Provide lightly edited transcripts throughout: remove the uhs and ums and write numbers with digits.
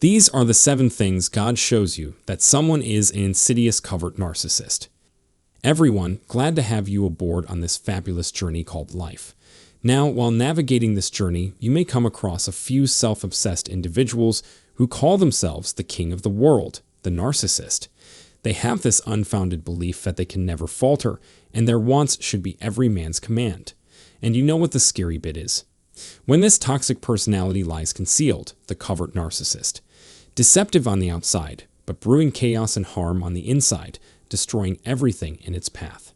These are the 7 things God shows you that someone is an insidious covert narcissist. Everyone, glad to have you aboard on this fabulous journey called life. Now, while navigating this journey, you may come across a few self-obsessed individuals who call themselves the king of the world, the narcissist. They have this unfounded belief that they can never falter, and their wants should be every man's command. And you know what the scary bit is? When this toxic personality lies concealed, the covert narcissist. Deceptive on the outside, but brewing chaos and harm on the inside, destroying everything in its path.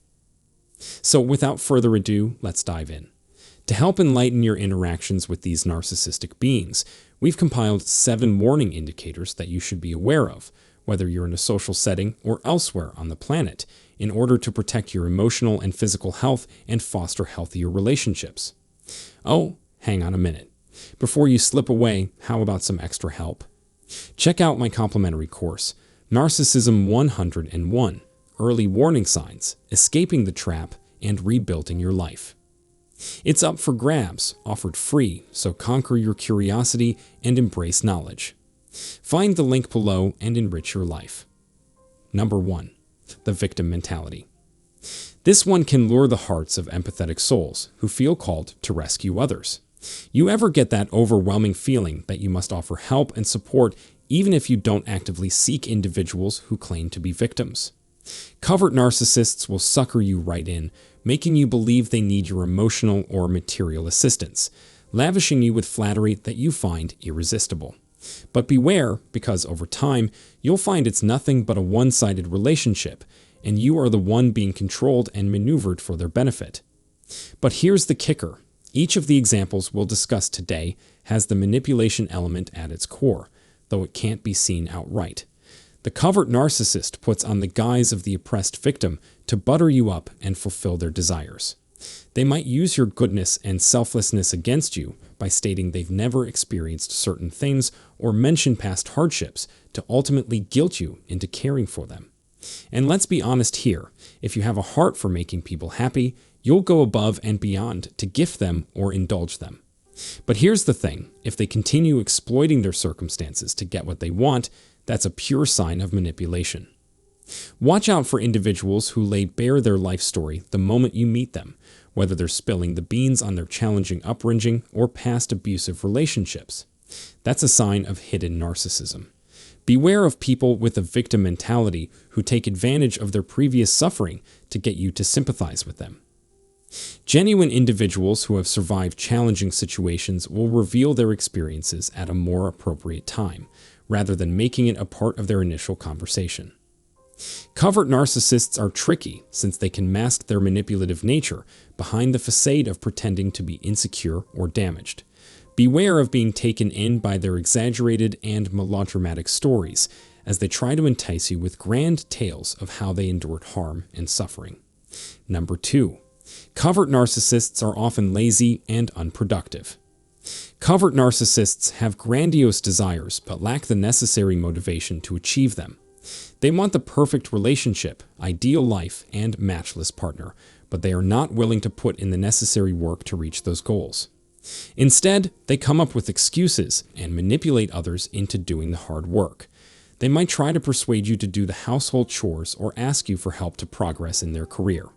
So without further ado, let's dive in. To help enlighten your interactions with these narcissistic beings, we've compiled 7 warning indicators that you should be aware of, whether you're in a social setting or elsewhere on the planet, in order to protect your emotional and physical health and foster healthier relationships. Oh, hang on a minute. Before you slip away, how about some extra help? Check out my complimentary course, Narcissism 101, Early Warning Signs, Escaping the Trap, and Rebuilding Your Life. It's up for grabs, offered free, so conquer your curiosity and embrace knowledge. Find the link below and enrich your life. Number 1. The victim mentality. This one can lure the hearts of empathetic souls who feel called to rescue others. You ever get that overwhelming feeling that you must offer help and support even if you don't actively seek individuals who claim to be victims? Covert narcissists will sucker you right in, making you believe they need your emotional or material assistance, lavishing you with flattery that you find irresistible. But beware, because over time, you'll find it's nothing but a one-sided relationship, and you are the one being controlled and maneuvered for their benefit. But here's the kicker. Each of the examples we'll discuss today has the manipulation element at its core, though it can't be seen outright. The covert narcissist puts on the guise of the oppressed victim to butter you up and fulfill their desires. They might use your goodness and selflessness against you by stating they've never experienced certain things or mention past hardships to ultimately guilt you into caring for them. And let's be honest here, if you have a heart for making people happy, you'll go above and beyond to gift them or indulge them. But here's the thing, if they continue exploiting their circumstances to get what they want, that's a pure sign of manipulation. Watch out for individuals who lay bare their life story the moment you meet them, whether they're spilling the beans on their challenging upbringing or past abusive relationships. That's a sign of hidden narcissism. Beware of people with a victim mentality who take advantage of their previous suffering to get you to sympathize with them. Genuine individuals who have survived challenging situations will reveal their experiences at a more appropriate time, rather than making it a part of their initial conversation. Covert narcissists are tricky since they can mask their manipulative nature behind the facade of pretending to be insecure or damaged. Beware of being taken in by their exaggerated and melodramatic stories as they try to entice you with grand tales of how they endured harm and suffering. Number 2. Covert narcissists are often lazy and unproductive. Covert narcissists have grandiose desires but lack the necessary motivation to achieve them. They want the perfect relationship, ideal life, and matchless partner, but they are not willing to put in the necessary work to reach those goals. Instead, they come up with excuses and manipulate others into doing the hard work. They might try to persuade you to do the household chores or ask you for help to progress in their career.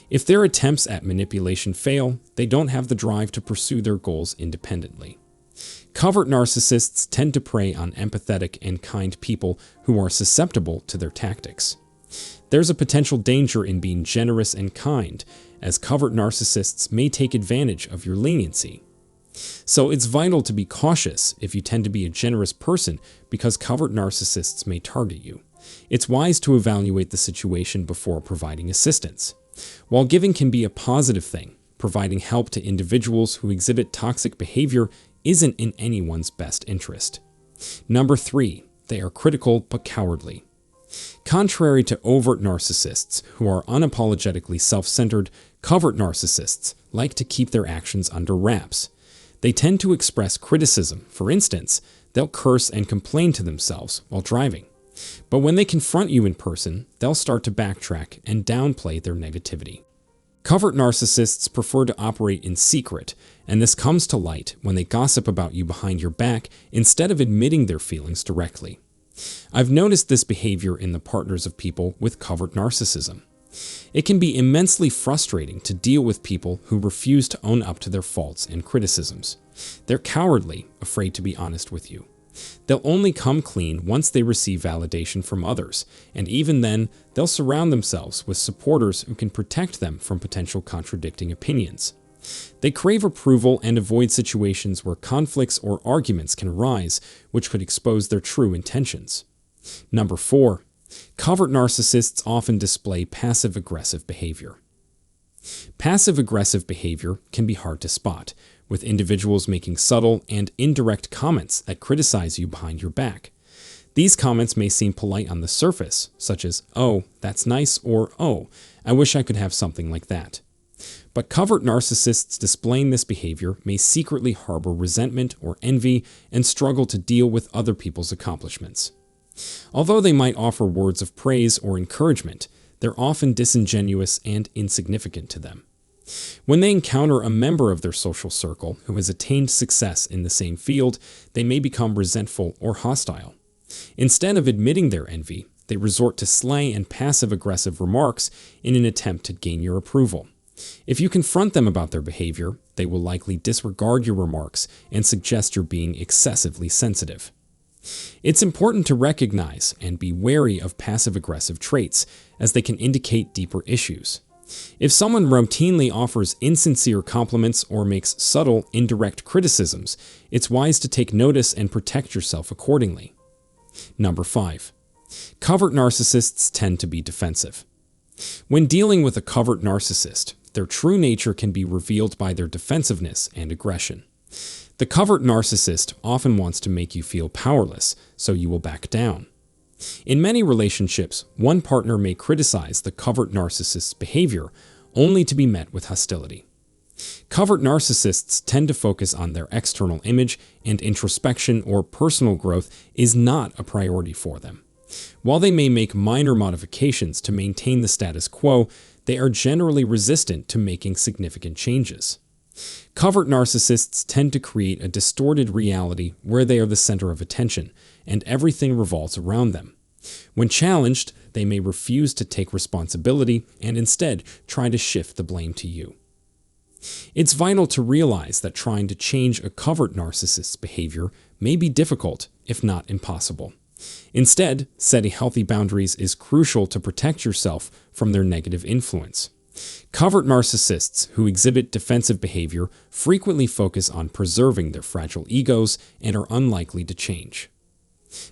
If their attempts at manipulation fail, they don't have the drive to pursue their goals independently. Covert narcissists tend to prey on empathetic and kind people who are susceptible to their tactics. There's a potential danger in being generous and kind, as covert narcissists may take advantage of your leniency. So it's vital to be cautious if you tend to be a generous person because covert narcissists may target you. It's wise to evaluate the situation before providing assistance. While giving can be a positive thing, providing help to individuals who exhibit toxic behavior isn't in anyone's best interest. Number 3. They are critical but cowardly. Contrary to overt narcissists who are unapologetically self-centered, covert narcissists like to keep their actions under wraps. They tend to express criticism. For instance, they'll curse and complain to themselves while driving. But when they confront you in person, they'll start to backtrack and downplay their negativity. Covert narcissists prefer to operate in secret, and this comes to light when they gossip about you behind your back instead of admitting their feelings directly. I've noticed this behavior in the partners of people with covert narcissism. It can be immensely frustrating to deal with people who refuse to own up to their faults and criticisms. They're cowardly, afraid to be honest with you. They'll only come clean once they receive validation from others, and even then, they'll surround themselves with supporters who can protect them from potential contradicting opinions. They crave approval and avoid situations where conflicts or arguments can arise, which could expose their true intentions. Number 4. Covert narcissists often display passive-aggressive behavior. Passive-aggressive behavior can be hard to spot, with individuals making subtle and indirect comments that criticize you behind your back. These comments may seem polite on the surface, such as, "Oh, that's nice," or "Oh, I wish I could have something like that." But covert narcissists displaying this behavior may secretly harbor resentment or envy and struggle to deal with other people's accomplishments. Although they might offer words of praise or encouragement, they're often disingenuous and insignificant to them. When they encounter a member of their social circle who has attained success in the same field, they may become resentful or hostile. Instead of admitting their envy, they resort to sly and passive-aggressive remarks in an attempt to gain your approval. If you confront them about their behavior, they will likely disregard your remarks and suggest you're being excessively sensitive. It's important to recognize and be wary of passive-aggressive traits, as they can indicate deeper issues. If someone routinely offers insincere compliments or makes subtle, indirect criticisms, it's wise to take notice and protect yourself accordingly. Number 5. Covert narcissists tend to be defensive. When dealing with a covert narcissist, their true nature can be revealed by their defensiveness and aggression. The covert narcissist often wants to make you feel powerless, so you will back down. In many relationships, one partner may criticize the covert narcissist's behavior, only to be met with hostility. Covert narcissists tend to focus on their external image, and introspection or personal growth is not a priority for them. While they may make minor modifications to maintain the status quo, they are generally resistant to making significant changes. Covert narcissists tend to create a distorted reality where they are the center of attention, and everything revolves around them. When challenged, they may refuse to take responsibility and instead try to shift the blame to you. It's vital to realize that trying to change a covert narcissist's behavior may be difficult, if not impossible. Instead, setting healthy boundaries is crucial to protect yourself from their negative influence. Covert narcissists who exhibit defensive behavior frequently focus on preserving their fragile egos and are unlikely to change.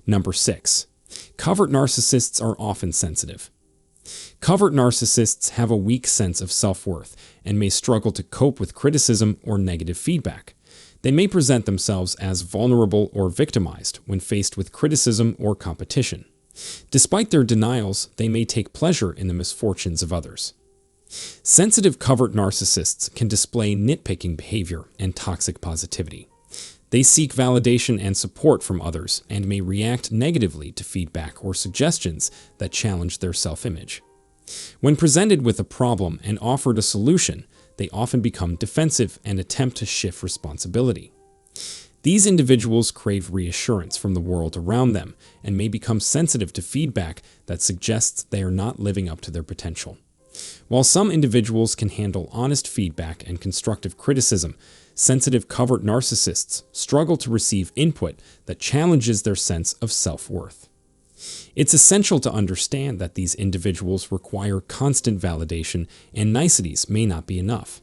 Number 6. Covert narcissists are often sensitive. Covert narcissists have a weak sense of self-worth and may struggle to cope with criticism or negative feedback. They may present themselves as vulnerable or victimized when faced with criticism or competition. Despite their denials, they may take pleasure in the misfortunes of others. Sensitive covert narcissists can display nitpicking behavior and toxic positivity. They seek validation and support from others and may react negatively to feedback or suggestions that challenge their self-image. When presented with a problem and offered a solution, they often become defensive and attempt to shift responsibility. These individuals crave reassurance from the world around them and may become sensitive to feedback that suggests they are not living up to their potential. While some individuals can handle honest feedback and constructive criticism, sensitive covert narcissists struggle to receive input that challenges their sense of self-worth. It's essential to understand that these individuals require constant validation, and niceties may not be enough.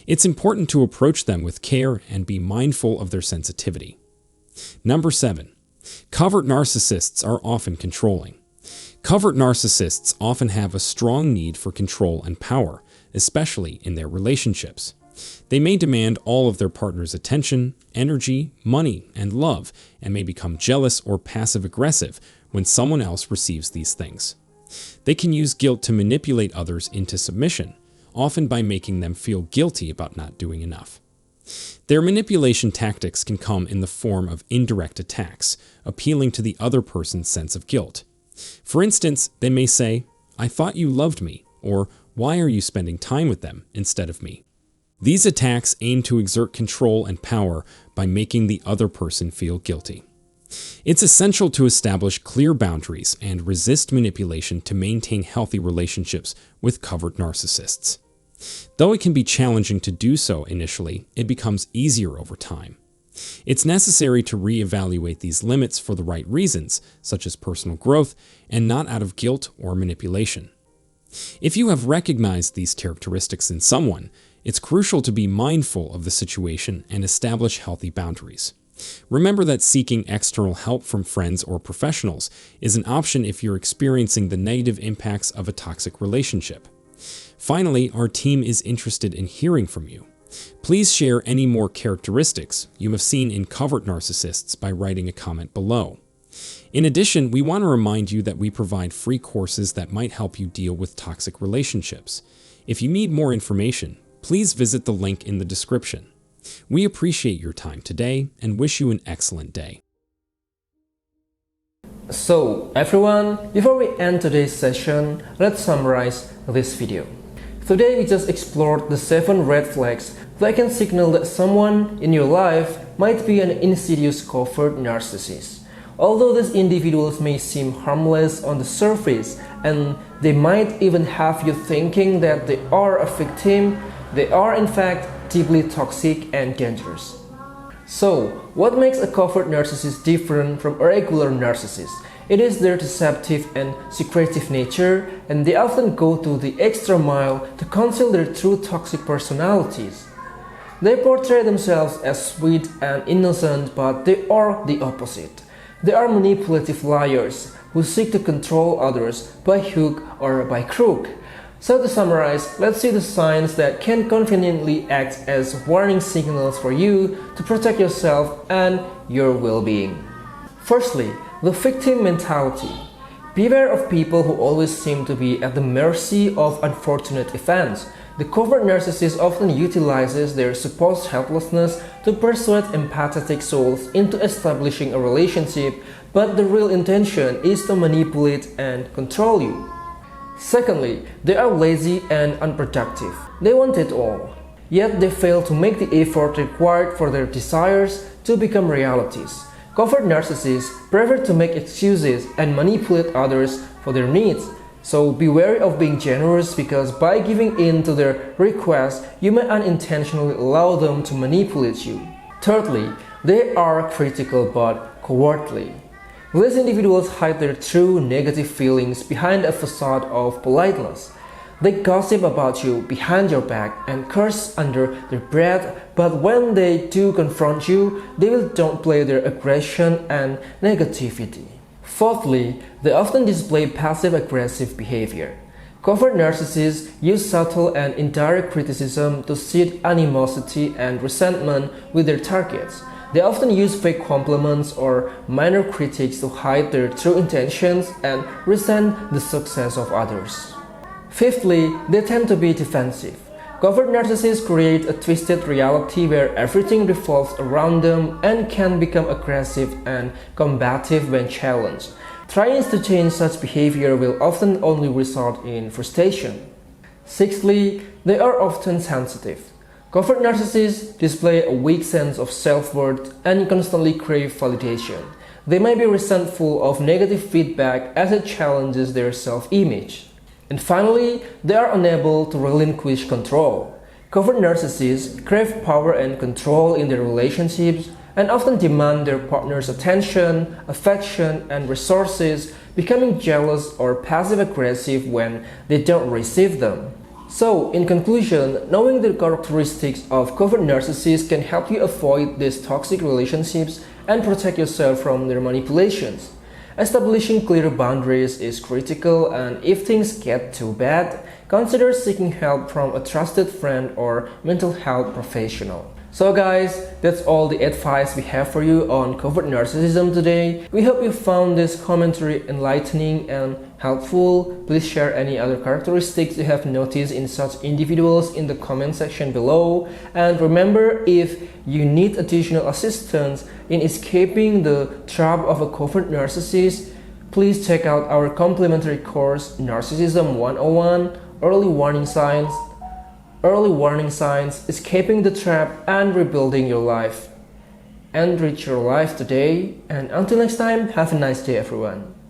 It's important to approach them with care and be mindful of their sensitivity. Number 7. Covert narcissists are often controlling. Covert narcissists often have a strong need for control and power, especially in their relationships. They may demand all of their partner's attention, energy, money, and love, and may become jealous or passive-aggressive when someone else receives these things. They can use guilt to manipulate others into submission, often by making them feel guilty about not doing enough. Their manipulation tactics can come in the form of indirect attacks, appealing to the other person's sense of guilt. For instance, they may say, "I thought you loved me," or Why are you spending time with them instead of me? These attacks aim to exert control and power by making the other person feel guilty. It's essential to establish clear boundaries and resist manipulation to maintain healthy relationships with covert narcissists. Though it can be challenging to do so initially, it becomes easier over time. It's necessary to reevaluate these limits for the right reasons, such as personal growth, and not out of guilt or manipulation. If you have recognized these characteristics in someone, it's crucial to be mindful of the situation and establish healthy boundaries. Remember that seeking external help from friends or professionals is an option if you're experiencing the negative impacts of a toxic relationship. Finally, our team is interested in hearing from you. Please share any more characteristics you have seen in covert narcissists by writing a comment below. In addition, we want to remind you that we provide free courses that might help you deal with toxic relationships. If you need more information, please visit the link in the description. We appreciate your time today and wish you an excellent day. So, everyone, before we end today's session, let's summarize this video. Today we just explored the 7 red flags that can signal that someone in your life might be an insidious covert narcissist. Although these individuals may seem harmless on the surface and they might even have you thinking that they are a victim, they are in fact deeply toxic and dangerous. So, what makes a covert narcissist different from a regular narcissist? It is their deceptive and secretive nature, and they often go to the extra mile to conceal their true toxic personalities. They portray themselves as sweet and innocent, but they are the opposite. They are manipulative liars who seek to control others by hook or by crook. So to summarize, let's see the signs that can conveniently act as warning signals for you to protect yourself and your well-being. Firstly, the victim mentality. Beware of people who always seem to be at the mercy of unfortunate events. The covert narcissist often utilizes their supposed helplessness to persuade empathetic souls into establishing a relationship, but the real intention is to manipulate and control you. Secondly, they are lazy and unproductive. They want it all, yet they fail to make the effort required for their desires to become realities. Covert narcissists prefer to make excuses and manipulate others for their needs. So be wary of being generous, because by giving in to their requests, you may unintentionally allow them to manipulate you. Thirdly, they are critical but cowardly. These individuals hide their true negative feelings behind a facade of politeness. They gossip about you behind your back and curse under their breath, but when they do confront you, they will downplay their aggression and negativity. Fourthly, they often display passive-aggressive behavior. Covert narcissists use subtle and indirect criticism to seed animosity and resentment with their targets. They often use fake compliments or minor critiques to hide their true intentions and resent the success of others. Fifthly, they tend to be defensive. Covert narcissists create a twisted reality where everything revolves around them and can become aggressive and combative when challenged. Trying to change such behavior will often only result in frustration. Sixthly, they are often sensitive. Covert narcissists display a weak sense of self-worth and constantly crave validation. They may be resentful of negative feedback as it challenges their self-image. And finally, they are unable to relinquish control. Covert narcissists crave power and control in their relationships and often demand their partner's attention, affection, and resources, becoming jealous or passive-aggressive when they don't receive them. So, in conclusion, knowing the characteristics of covert narcissists can help you avoid these toxic relationships and protect yourself from their manipulations. Establishing clear boundaries is critical, and if things get too bad, consider seeking help from a trusted friend or mental health professional. So guys, that's all the advice we have for you on covert narcissism today. We hope you found this commentary enlightening and helpful. Please share any other characteristics you have noticed in such individuals in the comment section below. And remember, if you need additional assistance in escaping the trap of a covert narcissist, please check out our complimentary course Narcissism 101 early warning signs. Early warning signs, escaping the trap and rebuilding your life. Enrich your life today, and until next time, have a nice day everyone.